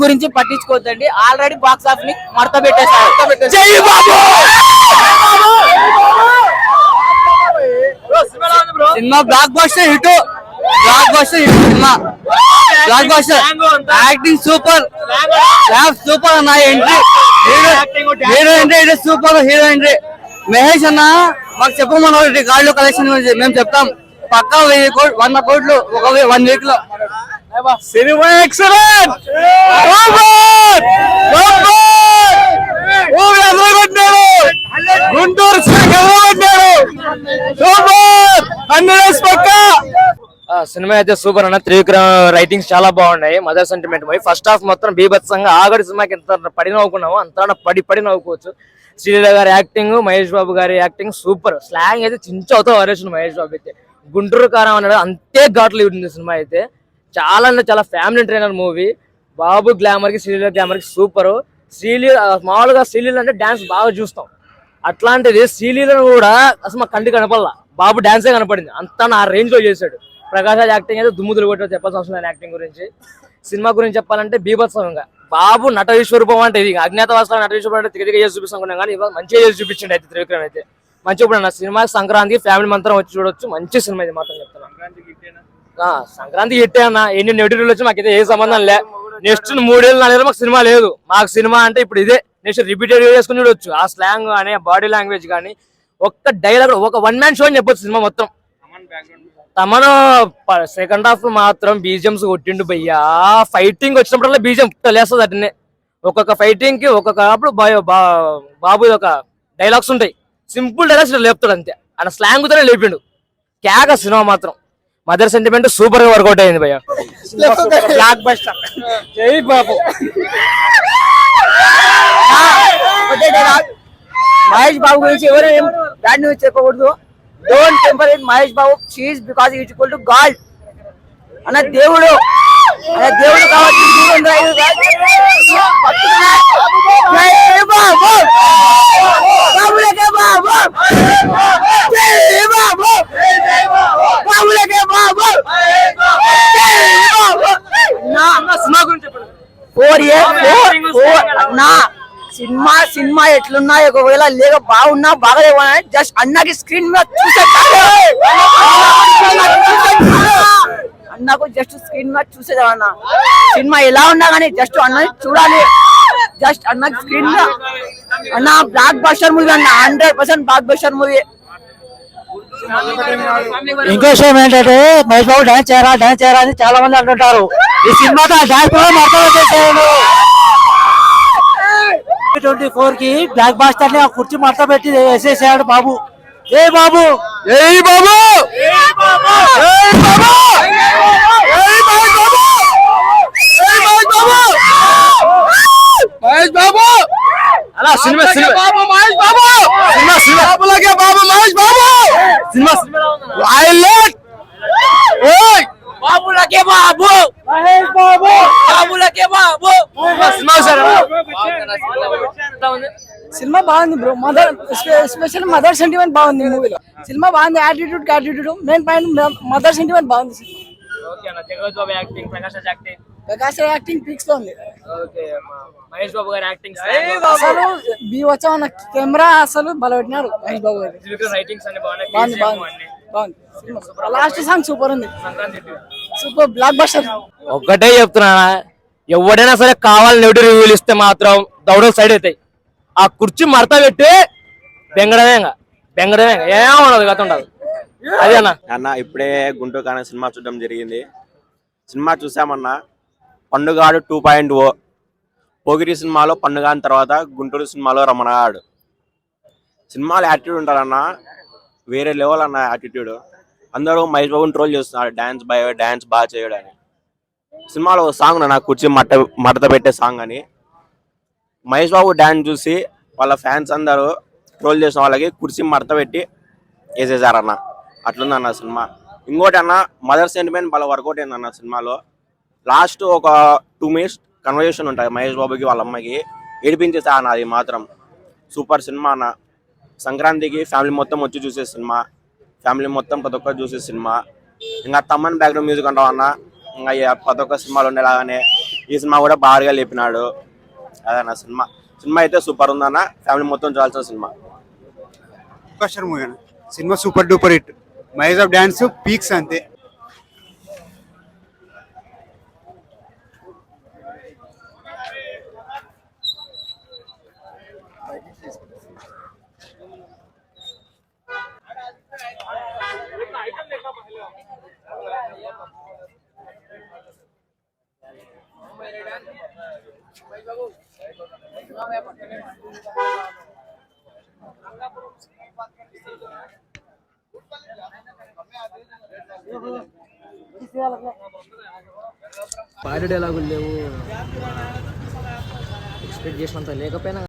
గురించి పట్టించుకోవద్దండి. Already box office ని మడత పెట్టేశారు. Cinema blockbuster hit. Cinema blockbuster. Acting super. Super అన్న. Entry hero entry super. Hero entry Mahesh అన్న మాకు చెప్పమన్న కార్డు కలెక్షన్ గురించి మేము చెప్తాం. పక్కా 100 కోట్లు ఒక 1 వీక్ లో. Cinema excellent. గుంటూరు సినిమా అయితే సూపర్ అన్న. త్రివిక్రమ్ రైటింగ్స్ చాలా బాగున్నాయి. Mother sentiment movie. First half మొత్తం బీభత్సంగా ఆగడి సినిమాకి ఎంత పడి నవ్వుకున్నామో అంత పడి నవ్వుకోవచ్చు. శ్రీలీల గారి యాక్టింగ్, మహేష్ బాబు గారి యాక్టింగ్ సూపర్. స్లాంగ్ అయితే చించవుతా వరేషన్ మహేష్ బాబు అయితే. గుంటూరు కారం అన్నాడు అంతే ఘాట్లు ఉంటుంది సినిమా అయితే. చాలా అంటే చాలా ఫ్యామిలీ ట్రైనర్ మూవీ. బాబు గ్లామర్ కి శ్రీలీల గ్లామర్ కి సూపర్. మామూలుగా శ్రీలీల అంటే డాన్స్ బాగా చూస్తాం. అట్లాంటిది శ్రీలీలను కూడా అసలు మా కంటి కనపడలా. బాబు డాన్సే కనపడింది. అంతా నా రేంజ్ లో చేశాడు. ప్రకాష్ రాజ్ యాక్టింగ్ అయితే దుమ్ముదులు కొట్టారు. చెప్పాల్సిన అవసరం లేదు యాక్టింగ్ గురించి. సినిమా గురించి చెప్పాలంటే బీభత్సంగా బాబు నట విశ్వరూపం అంటే ఇది అజ్ఞాతవాస నట విశ్వరూపం అంటే తిరిగి చేసి చూపిస్తాం కానీ ఇవాళ మంచిగా చేసి చూపించండి అయితే త్రివిక్రమ్ అయితే. మంచిగా ఇప్పుడు అన్న సినిమా సంక్రాంతికి ఫ్యామిలీ మంత్రం వచ్చి చూడొచ్చు. మంచి సినిమా ఇది మాత్రం చెప్తాను. సంక్రాంతి హిట్టే అన్న. ఎన్ని నెగిటివ్లు వచ్చి మాకైతే ఏ సంబంధం లే. నెక్స్ట్ 3 ఏళ్ళు 4 ఏళ్ళు మాకు సినిమా లేదు. మాకు సినిమా అంటే ఇప్పుడు ఇదే. నెక్స్ట్ రిపీటెడ్ చేసుకుని చూడొచ్చు. ఆ స్లాంగ్ కానీ బాడీ లాంగ్వేజ్ కానీ ఒక్క డైలాగ్ ఒక 1 మ్యాన్ షో అని చెప్పొచ్చు సినిమా మొత్తం. తమను సెకండ్ హాఫ్ మాత్రం బీజిఎంస్ కొట్టిండు భయ్యా. ఫైటింగ్ వచ్చినప్పుడల్లా బీజిఎం లేస్తుంది అటనే. ఒక్కొక్క ఫైటింగ్ కి ఒక్కొక్క అప్పుడు బాబు ఒక డైలాగ్స్ ఉంటాయి. సింపుల్ డైలాగ్స్ లేపుతాడు అంతే. ఆయన స్లాంగ్ తోనే లేపిండు. క్యాక సినిమా మాత్రం. మదర్ సెంటిమెంట్ సూపర్ గా వర్కౌట్ అయింది భయ్యా. Blockbuster. జై బాబు. మహేష్ బాబు గురించి ఎవరు బ్యాడ్ న్యూస్ చెప్పకూడదు. Don't temper it Mahesh Babu. She is because is equal to god అన్న. దేవుడు కాబట్టి సినిమా ఎట్లున్నా ఒకవేళ లేక బాగున్నా బాగలేవా జస్ట్ అన్నకి స్క్రీన్ మీద అన్నకు జస్ట్ స్క్రీన్ మీద చూసేదా అన్న. సినిమా ఎలా ఉన్నా కానీ జస్ట్ అన్నని చూడాలి. జస్ట్ అన్నకి స్క్రీన్ మీద అన్న బ్లాక్ బస్టర్ మూవీ అన్న. 100% బ్లాక్ బస్టర్ మూవీ. ఇంకో విషయం ఏంటంటే మహేష్ బాబు డాన్స్ చేయరా అని చాలా మంది అంటుంటారు. ఈ సినిమాతో డాన్స్ కూడా మొత్తం వచ్చేసాడు. 24 కి బ్లాక్ బాస్టర్ ని ఆ కుర్చీ మడత పెట్టి వేసేసాడు బాబు. ఏ బాబు మహేష్ బాబు అలా సినిమా బాబులకే బాబు మహేష్ బాబు బాబులకే బాబు సినిమా బాగుంది బ్రో. ఎస్పెషల్ మదర్ సెంటిమెంట్ బాగుంది మూవీలో. సినిమా బాగుంది. Attitude main point mother sentiment బాగుంది. ప్రకాష్ యాక్టింగ్ పీక్స్ లో ఉంది. మహేష్ బాబు గారి యాక్టింగ్ అసలు వచ్చా కెమెరా అసలు బలపెట్టినారు మహేష్ బాబు గారు. బాగుంది. లాస్ట్ సాంగ్ సూపర్ ఉంది. Super block buster. ఒక్కటే చెప్తున్నా, ఎవడైనా సరే కావాలని నెగిటివ్ రివ్యూలు ఇస్తే మాత్రం దౌడలు సైడ్ అవుతాయి. ఆ కుర్చీ మడత పెట్టి బెంగడమేగా ఏమన్నది గత ఉండదు. అదే అన్న ఇప్పుడే గుంటూరు కారం సినిమా చూడడం జరిగింది. సినిమా చూసామన్నా. పండుగాడు 2.0. పోగిరి సినిమాలో పండుగాని తర్వాత గుంటూరు సినిమాలో రమణగాడు. సినిమాలో యాటిట్యూడ్ ఉంటారన్న, వేరే లెవెల్ అన్న యాటిట్యూడ్. అందరూ మహేష్ బాబుని ట్రోల్ చేస్తున్నారు డాన్స్ బాగా చేయడని. సినిమాలో సాంగ్ నా కుర్చీ మడత పెట్టే సాంగ్ అని. మహేష్ బాబు డాన్స్ చూసి వాళ్ళ ఫ్యాన్స్ అందరూ ట్రోల్ చేసిన వాళ్ళకి కుర్చీ మడత పెట్టి వేసేసారన్న. అట్లుందన్న సినిమా. ఇంకోటి అన్న మదర్ సెంటిమెంట్ వాళ్ళ వర్కౌట్ అయిందన్న సినిమాలో. లాస్ట్ ఒక 2 minutes కన్వర్జేషన్ ఉంటుంది మహేష్ బాబుకి వాళ్ళ అమ్మాయికి. ఏడిపించేసా అన్న. అది మాత్రం సూపర్ సినిమా అన్న. సంక్రాంతికి ఫ్యామిలీ మొత్తం వచ్చి చూసే సినిమా. ఫ్యామిలీ మొత్తం ప్రతి ఒక్కరు చూసే సినిమా. ఇంకా తమ్మన్ బ్యాక్గ్రౌండ్ మ్యూజిక్ అంటావు అన్న. ఇంకా ప్రతి ఒక్క సినిమాలు ఉండేలాగానే ఈ సినిమా కూడా బాగా లేపినాడు. అదన్న సినిమా సినిమా అయితే సూపర్ ఉందన్న, ఫ్యామిలీ మొత్తం చూడాల్సిన సినిమా. మూవీ అన్న, cinema super duper hit. Mahesh Babu dance peaks అంతే. పాడి డైలాగులు లేవు, ఎక్స్పెక్ట్ చేసినంత లేకపోయినా